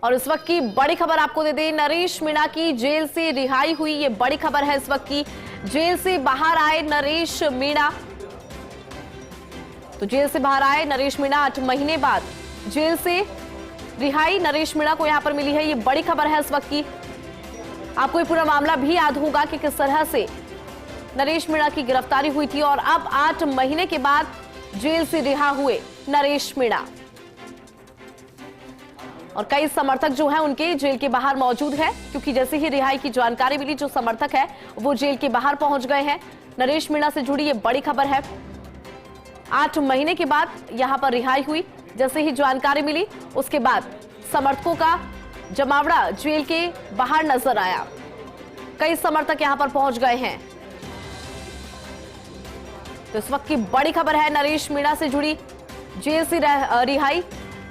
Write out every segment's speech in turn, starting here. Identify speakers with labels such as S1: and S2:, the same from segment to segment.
S1: और इस वक्त की बड़ी खबर आपको दे दें, नरेश मीणा की जेल से रिहाई हुई। ये बड़ी खबर है इस वक्त की। जेल से बाहर आए नरेश मीणा। तो जेल से बाहर आए नरेश मीणा, 8 महीने बाद जेल से रिहाई नरेश मीणा को यहां पर मिली है। ये बड़ी खबर है इस वक्त की। आपको ये पूरा मामला भी याद होगा कि किस तरह से नरेश मीणा की गिरफ्तारी हुई थी और अब 8 महीने के बाद जेल से रिहा हुए नरेश मीणा। और कई समर्थक जो हैं उनके जेल के बाहर मौजूद हैं, क्योंकि जैसे ही रिहाई की जानकारी मिली जो समर्थक है वो जेल के बाहर पहुंच गए हैं। नरेश मीणा से जुड़ी ये बड़ी खबर है। 8 महीने के बाद यहां पर रिहाई हुई। जैसे ही जानकारी मिली उसके बाद समर्थकों का जमावड़ा जेल के बाहर नजर आया। कई समर्थक यहां पर पहुंच गए हैं। तो इस वक्त की बड़ी खबर है नरेश मीणा से जुड़ी, जेल से रिहाई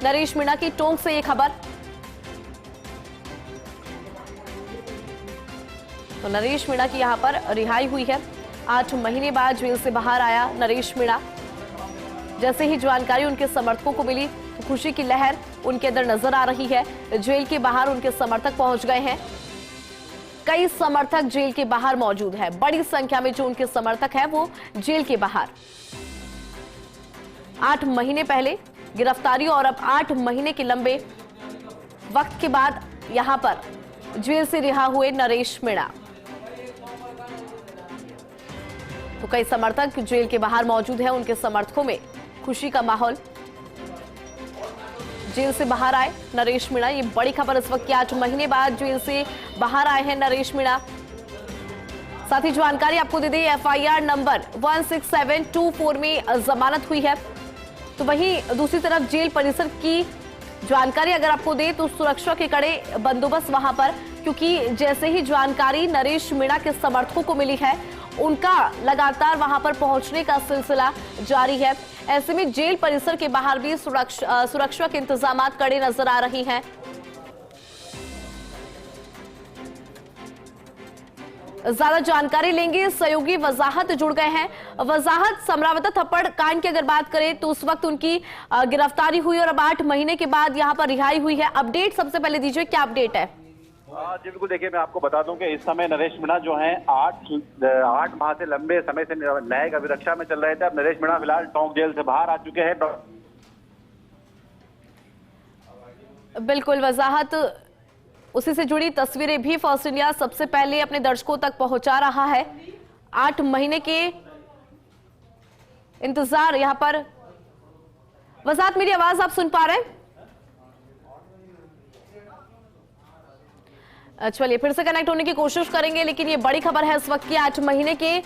S1: नरेश मीणा की टोंक से ये खबर। तो नरेश मीणा की यहां पर रिहाई हुई है। 8 महीने बाद जेल से बाहर आया नरेश मीणा। जैसे ही जानकारी उनके समर्थकों को मिली तो खुशी की लहर उनके अंदर नजर आ रही है। जेल के बाहर उनके समर्थक पहुंच गए हैं। कई समर्थक जेल के बाहर मौजूद है। बड़ी संख्या में जो उनके समर्थक हैं वो जेल के बाहर। 8 महीने पहले गिरफ्तारी और अब 8 महीने के लंबे वक्त के बाद यहां पर जेल से रिहा हुए नरेश मीणा। तो कई समर्थक जेल के बाहर मौजूद हैं। उनके समर्थकों में खुशी का माहौल। जेल से बाहर आए नरेश मीणा। ये बड़ी खबर इस वक्त की। 8 महीने बाद जेल से बाहर आए हैं नरेश मीणा। साथ ही जानकारी आपको दे दें, FIR नंबर 16724 में जमानत हुई है। तो वहीं दूसरी तरफ जेल परिसर की जानकारी अगर आपको दे तो सुरक्षा के कड़े बंदोबस्त वहां पर, क्योंकि जैसे ही जानकारी नरेश मीणा के समर्थकों को मिली है उनका लगातार वहां पर पहुंचने का सिलसिला जारी है। ऐसे में जेल परिसर के बाहर भी सुरक्षा के इंतजाम कड़े नजर आ रही हैं। ज्यादा जानकारी लेंगे, सहयोगी वजाहत जुड़ गए हैं। वजाहत, समरावता थप्पड़ कांड की अगर बात करें तो उस वक्त उनकी गिरफ्तारी हुई और अब 8 महीने के बाद यहां पर रिहाई हुई है। अपडेट सबसे पहले दीजिए, क्या अपडेट है?
S2: जी बिल्कुल, देखिए मैं आपको बता दूं कि इस समय नरेश मीणा जो हैं 8 माह से लंबे समय से न्यायिक अभिरक्षा में चल रहे थे। अब नरेश मीणा फिलहाल टोंक जेल से बाहर आ चुके हैं।
S1: बिल्कुल, वजाहत उसी से जुड़ी तस्वीरें भी फर्स्ट इंडिया सबसे पहले अपने दर्शकों तक पहुंचा रहा है। 8 महीने के इंतजार यहां पर। वजाहत, मेरी आवाज आप सुन पा रहे हैं? चलिए फिर से कनेक्ट होने की कोशिश करेंगे, लेकिन ये बड़ी खबर है इस वक्त की। 8 महीने के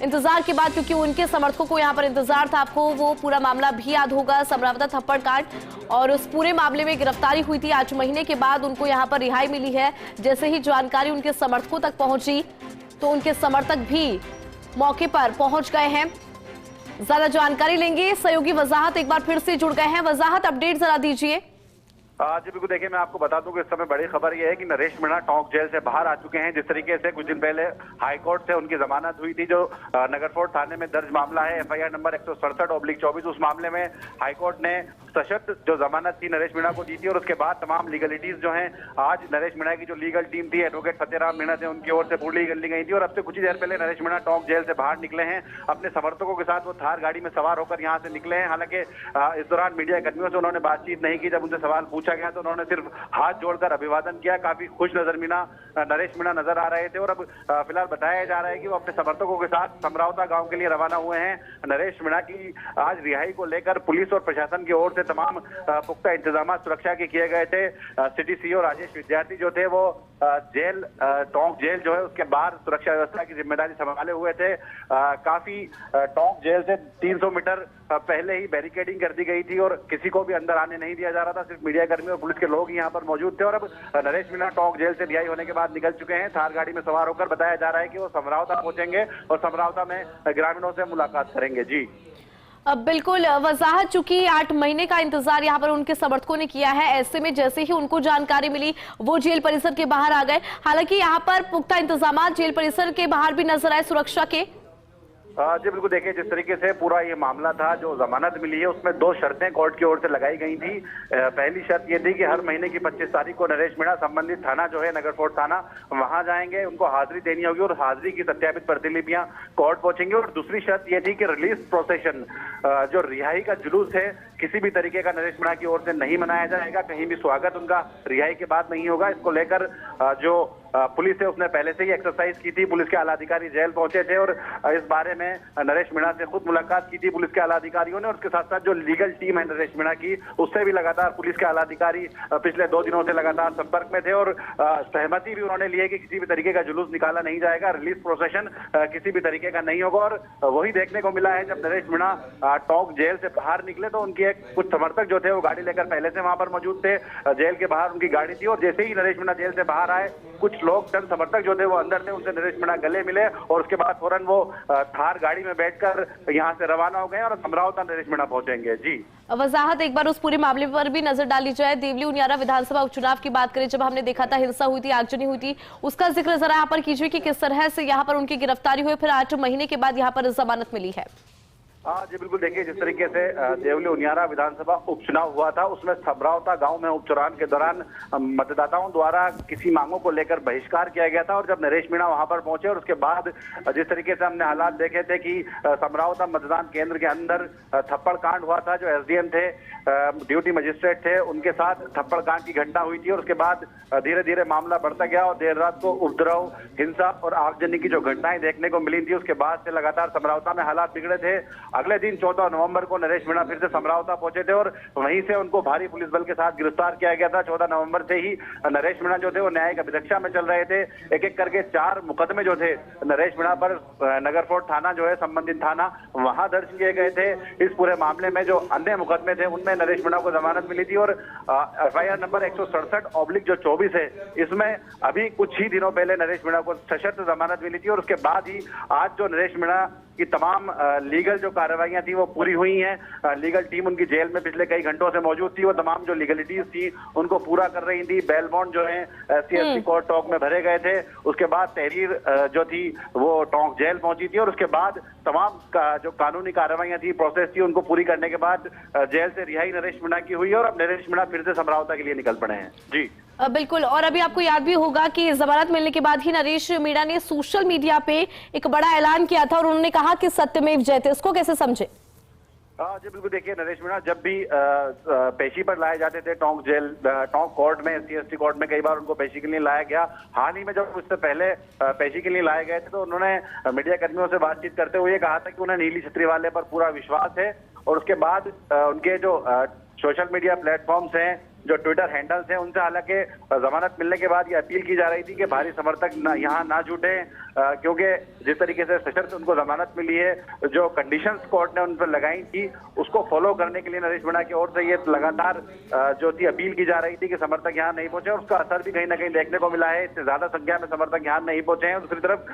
S1: इंतजार के बाद, क्योंकि उनके समर्थकों को यहां पर इंतजार था। आपको वो पूरा मामला भी याद होगा, समरावता थप्पड़ कांड, और उस पूरे मामले में गिरफ्तारी हुई थी। 8 महीने के बाद उनको यहां पर रिहाई मिली है। जैसे ही जानकारी उनके समर्थकों तक पहुंची तो उनके समर्थक भी मौके पर पहुंच गए हैं। ज्यादा जानकारी लेंगे, सहयोगी वजाहत एक बार फिर से जुड़ गए हैं। वजाहत, अपडेट जरा दीजिए।
S2: जी बिल्कुल, देखिए मैं आपको बता दूं कि इस समय बड़ी खबर यह है कि नरेश मीणा टोंक जेल से बाहर आ चुके हैं। जिस तरीके से कुछ दिन पहले हाईकोर्ट से उनकी जमानत हुई थी, जो नगरफोर्ट थाने में दर्ज मामला है FIR नंबर 167/24, उस मामले में हाईकोर्ट ने सशर्त जो जमानत थी नरेश मीणा को दी थी। और उसके बाद तमाम लीगलिटीज जो हैं, आज नरेश मीणा की जो लीगल टीम थी, एडवोकेट फतेहराम मीणा थे, उनकी ओर से पूरी कर ली गई थी। और अब से कुछ ही देर पहले नरेश मीणा टोंक जेल से बाहर निकले हैं। अपने समर्थकों के साथ वो थार गाड़ी में सवार होकर यहाँ से निकले हैं। हालांकि इस दौरान मीडिया कर्मियों से उन्होंने बातचीत नहीं की। जब उनसे सवाल पूछा गया तो उन्होंने सिर्फ हाथ जोड़कर अभिवादन किया। काफी खुश नरेश मीणा नजर आ रहे थे। और अब फिलहाल बताया जा रहा है कि वो अपने समर्थकों के साथ समरावता गांव के लिए रवाना हुए हैं। नरेश मीणा की आज रिहाई को लेकर पुलिस और प्रशासन की ओर से तमाम पुख्ता इंतजाम सुरक्षा के किए गए थे। सिटी CO राजेश विद्यार्थी जो थे वो जेल टोंक जेल जो है उसके बाहर सुरक्षा व्यवस्था की जिम्मेदारी संभाले हुए थे। काफी टोंक जेल से 300 मीटर पहले ही बैरिकेडिंग कर दी गई थी और किसी को भी अंदर आने नहीं दिया जा रहा था। सिर्फ मीडिया कर्मी और पुलिस के लोग यहाँ पर मौजूद थे। और अब नरेश मीणा टोंक जेल से रिहाई होने के बाद निकल चुके हैं। थार गाड़ी में सवार होकर बताया जा रहा है कि वो समरावता पहुंचेंगे और समरावता में ग्रामीणों से मुलाकात करेंगे। जी
S1: अब बिल्कुल वजाहत, चूंकि 8 महीने का इंतजार यहाँ पर उनके समर्थकों ने किया है, ऐसे में जैसे ही उनको जानकारी मिली वो जेल परिसर के बाहर आ गए। हालांकि यहाँ पर पुख्ता इंतजाम जेल परिसर के बाहर भी नजर आए सुरक्षा के।
S2: जी बिल्कुल, देखिए जिस तरीके से पूरा ये मामला था, जो जमानत मिली है उसमें 2 शर्तें कोर्ट की ओर से लगाई गई थी। पहली शर्त ये थी कि हर महीने की 25 तारीख को नरेश मीणा संबंधित थाना जो है नगर फोर्ट थाना, वहां जाएंगे, उनको हाजिरी देनी होगी और हाजिरी की सत्यापित प्रतिलिपियां कोर्ट पहुंचेंगी। और दूसरी शर्त ये थी कि रिलीज प्रोसेशन, जो रिहाई का जुलूस है, किसी भी तरीके का नरेश मीणा की ओर से नहीं मनाया जाएगा, कहीं भी स्वागत उनका रिहाई के बाद नहीं होगा। इसको लेकर जो पुलिस है उसने पहले से ही एक्सरसाइज की थी। पुलिस के आला अधिकारी जेल पहुंचे थे और इस बारे में नरेश मीणा से खुद मुलाकात की थी पुलिस के आला अधिकारियों ने। और उसके साथ साथ जो लीगल टीम है नरेश मीणा की, उससे भी लगातार पुलिस के आला अधिकारी पिछले 2 दिनों से लगातार संपर्क में थे और सहमति भी उन्होंने ली है कि किसी भी तरीके का जुलूस निकाला नहीं जाएगा, रिलीज प्रोसेशन किसी भी तरीके का नहीं होगा। और वही देखने को मिला है, जब नरेश मीणा टोंक जेल से बाहर निकले तो उनकी कुछ समर्थक जो थे वो गाड़ी लेकर पहले से वहां पर मौजूद थे। जेल के बाहर उनकी गाड़ी थी और जैसे ही नरेश मीणा जेल से बाहर आए, कुछ लोग जन समर्थक जो थे वो अंदर थे, उनसे नरेश मीणा गले मिले और उसके बाद फौरन वो थार गाड़ी में बैठकर यहाँ से रवाना हो गए और समरावता नरेश मीणा पहुंचेंगे। जी
S1: वजाहत एक बार उस पूरे मामले पर भी नजर डाली जाए। देवली उनियारा विधानसभा उपचुनाव की बात करें, जब हमने देखा था हिंसा हुई थी, आगजनी हुई थी, उसका जिक्र जरा यहाँ पर कीजिए कि किस तरह से यहाँ पर उनकी गिरफ्तारी हुई, फिर 8 महीने के बाद यहाँ पर जमानत मिली है।
S2: हाँ जी बिल्कुल, देखिए जिस तरीके से देवली उनियारा विधानसभा उपचुनाव हुआ था, उसमें समरावता गांव में उपचुनाव के दौरान मतदाताओं द्वारा किसी मांगों को लेकर बहिष्कार किया गया था। और जब नरेश मीणा वहां पर पहुंचे और उसके बाद जिस तरीके से हमने हालात देखे थे कि समरावता मतदान केंद्र के अंदर थप्पड़ कांड हुआ था, जो एसडीएम थे, ड्यूटी मजिस्ट्रेट थे, उनके साथ थप्पड़ कांड की घटना हुई थी और उसके बाद धीरे धीरे मामला बढ़ता गया और देर रात को उपद्रव, हिंसा और आगजनी की जो घटनाएं देखने को मिली थी, उसके बाद से लगातार समरावता में हालात बिगड़े थे। अगले दिन 14 नवंबर को नरेश मीणा फिर से समरावता पहुंचे थे और वहीं से उनको भारी पुलिस बल के साथ गिरफ्तार किया गया था। 14 नवंबर से ही नरेश मीणा जो थे वो न्यायिक अभिरक्षा में चल रहे थे। एक एक करके 4 मुकदमे जो थे नरेश मीणा पर नगर फोर्ट थाना जो है संबंधित थाना, वहां दर्ज किए गए थे। इस पूरे मामले में जो अन्य मुकदमे थे उनमें नरेश मीणा को जमानत मिली थी और FIR नंबर 167/24 है, इसमें अभी कुछ ही दिनों पहले नरेश मीणा को सशर्त जमानत मिली थी। और उसके बाद ही आज जो नरेश मीणा की तमाम लीगल जो कार्रवाइयां थी वो पूरी हुई हैं। लीगल टीम उनकी जेल में पिछले कई घंटों से मौजूद थी, वो तमाम जो लीगलिटीज थी उनको पूरा कर रही थी। बेल बॉन्ड जो है SC/ST कोर्ट टोंक में भरे गए थे। उसके बाद तहरीर जो थी वो टोंक जेल पहुंची थी और उसके बाद तमाम जो कानूनी कार्रवाइयां थी, प्रोसेस थी, उनको पूरी करने के बाद जेल से रिहाई नरेश मीणा की हुई और अब नरेश मीणा फिर से समरावता के लिए निकल पड़े हैं। जी
S1: बिल्कुल। और अभी आपको याद भी होगा कि जमानत मिलने के बाद ही नरेश मीणा ने सोशल मीडिया पे एक बड़ा ऐलान किया था और उन्होंने कहा कि सत्यमेव जयते। इसको कैसे समझे?
S2: जी बिल्कुल, देखिए नरेश मीणा जब भी पेशी पर लाए जाते थे टोंक जेल, टोंक कोर्ट में, SC/ST कोर्ट में कई बार उनको पेशी के लिए लाया गया। हाल ही में जब उससे पहले पेशी के लिए लाए गए थे तो उन्होंने मीडिया कर्मियों से बातचीत करते हुए कहा था कि उन्हें नीली छतरी वाले पर पूरा विश्वास है। और उसके बाद उनके जो सोशल मीडिया प्लेटफॉर्म्स हैं, जो ट्विटर हैंडल्स हैं, उनसे हालांकि जमानत मिलने के बाद ये अपील की जा रही थी कि भारी समर्थक यहाँ ना जुटे, क्योंकि जिस तरीके से सशर्त उनको जमानत मिली है, जो कंडीशंस कोर्ट ने उन पर लगाई थी उसको फॉलो करने के लिए नरेश मीणा की ओर से ये लगातार जो थी अपील की जा रही थी कि समर्थक यहाँ नहीं पहुंचे और उसका असर भी कहीं ना कहीं देखने को मिला है। इससे ज्यादा संख्या में समर्थक यहाँ नहीं पहुंचे हैं। दूसरी तरफ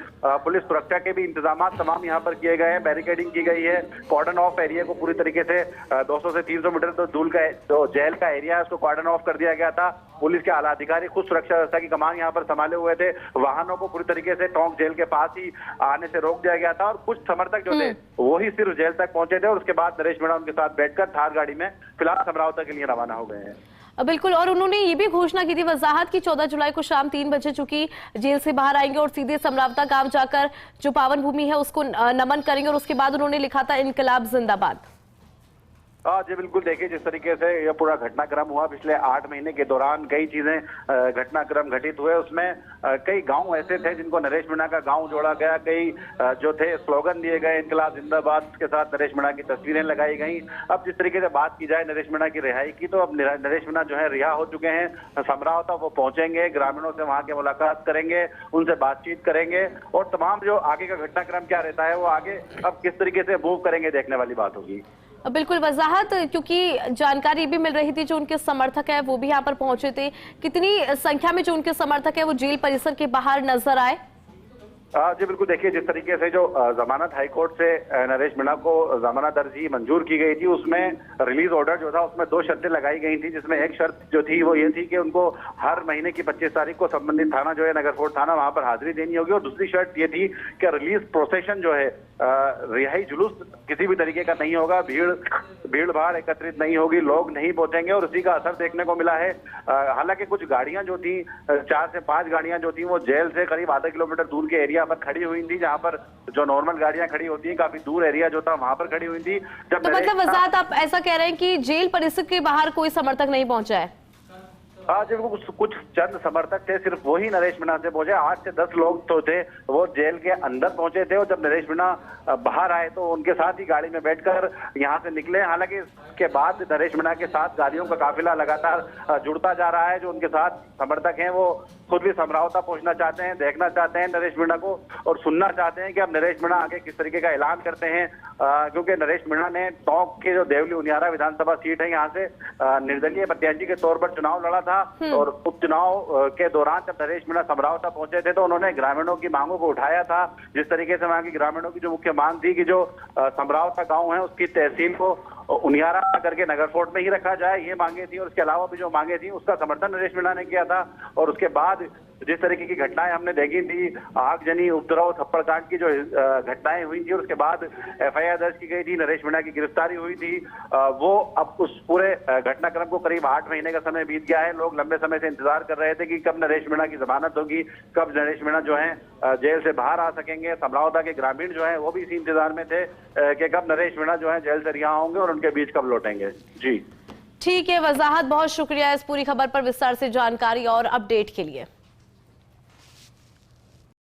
S2: पुलिस सुरक्षा के भी इंतजाम तमाम यहाँ पर किए गए हैं, बैरिकेडिंग की गई है, कॉर्डन ऑफ एरिया को पूरी तरीके से 200 से 300 मीटर तो दूर का जो जेल का एरिया है उसको कॉर्डन ऑफ कर दिया गया था। पुलिस के आला अधिकारी खुद सुरक्षा व्यवस्था की कमान यहाँ पर संभाले हुए थे। वाहनों को पूरी तरीके से टोंक जेल के पास ही आने से रोक दिया गया था और कुछ समर्थक जो थे वही सिर्फ जेल तक पहुंचे थे और उसके बाद नरेश मीणा उनके साथ बैठकर थार गाड़ी में फिलहाल समरावता के लिए रवाना हो गए हैं।
S1: बिल्कुल। और उन्होंने ये भी घोषणा की थी वजाहत की 14 जुलाई को शाम 3 बजे चूंकि जेल से बाहर आएंगे और सीधे समरावता गांव जाकर जो पावन भूमि है उसको नमन करेंगे। और उसके बाद उन्होंने लिखा था इनकलाब जिंदाबाद।
S2: जी बिल्कुल, देखिए जिस तरीके से यह पूरा घटनाक्रम हुआ पिछले 8 महीने के दौरान कई चीजें घटनाक्रम घटित हुए, उसमें कई गांव ऐसे थे जिनको नरेश मीणा का गांव जोड़ा गया, कई जो थे स्लोगन दिए गए इनकलाब जिंदाबाद के साथ, नरेश मीणा की तस्वीरें लगाई गई। अब जिस तरीके से बात की जाए नरेश मीणा की रिहाई की, तो अब नरेश मीणा जो है रिहा हो चुके हैं। समरावता वो पहुंचेंगे, ग्रामीणों से वहां के मुलाकात करेंगे, उनसे बातचीत करेंगे और तमाम जो आगे का घटनाक्रम क्या रहता है वो आगे अब किस तरीके से मूव करेंगे देखने वाली बात होगी।
S1: बिल्कुल वजाहत, क्योंकि जानकारी भी मिल रही थी जो उनके समर्थक है वो भी यहाँ पर पहुंचे थे। कितनी संख्या में जो उनके समर्थक है वो जेल परिसर के बाहर नजर आए?
S2: जी बिल्कुल, देखिए जिस तरीके से जो जमानत हाईकोर्ट से नरेश मीणा को जमानत अर्जी मंजूर की गई थी, उसमें रिलीज ऑर्डर जो था उसमें 2 शर्तें लगाई गई थी, जिसमें एक शर्त जो थी वो ये थी कि उनको हर महीने की 25 तारीख को संबंधित थाना जो है नगर फोर्ट थाना, वहां पर हाजिरी देनी होगी। और दूसरी शर्त ये थी कि रिलीज प्रोसेशन जो है, रिहाई जुलूस किसी भी तरीके का नहीं होगा, भीड़ भाड़ एकत्रित नहीं होगी, लोग नहीं पहुंचेंगे और उसी का असर देखने को मिला है। हालांकि कुछ गाड़ियां जो थी, 4 से 5 गाड़ियां जो थी वो जेल से करीब आधा किलोमीटर दूर के एरिया पर खड़ी हुई थी, जहां पर जो नॉर्मल गाड़ियां खड़ी होती हैं काफी दूर एरिया जो था वहां पर खड़ी हुई थी। जब
S1: तो मतलब वजाहत आप ऐसा कह रहे हैं कि जेल परिसर के बाहर कोई समर्थक नहीं पहुंचा है?
S2: आज कुछ चंद समर्थक थे, सिर्फ वही नरेश मीणा से पहुंचे। 8 से 10 लोग तो थे वो जेल के अंदर पहुंचे थे, और जब नरेश मीणा बाहर आए तो उनके साथ ही गाड़ी में बैठकर यहां से निकले। हालांकि इसके बाद नरेश मीणा के साथ गाड़ियों का काफिला लगातार जुड़ता जा रहा है। जो उनके साथ समर्थक हैं वो खुद भी समरावता पहुंचना चाहते हैं, देखना चाहते हैं नरेश मीणा को और सुनना चाहते हैं कि अब नरेश मीणा आगे किस तरीके का ऐलान करते हैं। क्योंकि नरेश मीणा ने टोंक के जो देवली उनियारा विधानसभा सीट है, यहाँ से निर्दलीय प्रत्याशी के तौर पर चुनाव लड़ा था। और उपचुनाव के दौरान जब नरेश मीणा समरावता पहुंचे थे तो उन्होंने ग्रामीणों की मांगों को उठाया था। जिस तरीके से वहां की ग्रामीणों की जो मुख्य मांग थी कि जो समरावता गांव है उसकी तहसील को उनियारा करके नगर फोर्ट में ही रखा जाए, ये मांगे थी। और इसके अलावा भी जो मांगे थी उसका समर्थन नरेश मीणा ने किया था। और उसके बाद जिस तरीके की घटनाएं हमने देखी थी, आगजनी, उपद्रव, थप्पड़ कांड की जो घटनाएं हुई थी और उसके बाद एफआईआर दर्ज की गई थी, नरेश मीणा की गिरफ्तारी हुई थी, वो अब उस पूरे घटनाक्रम को करीब 8 महीने का समय बीत गया है। लोग लंबे समय से इंतजार कर रहे थे कि कब नरेश मीणा की जमानत होगी, कब नरेश मीणा जो है जेल से बाहर आ सकेंगे। समरावता के ग्रामीण जो है वो भी इसी इंतजार में थे कि कब नरेश मीणा जो है जेल से रिहा होंगे और उनके बीच कब लौटेंगे। जी
S1: ठीक है, वजाहत बहुत शुक्रिया इस पूरी खबर पर विस्तार से जानकारी और अपडेट के लिए।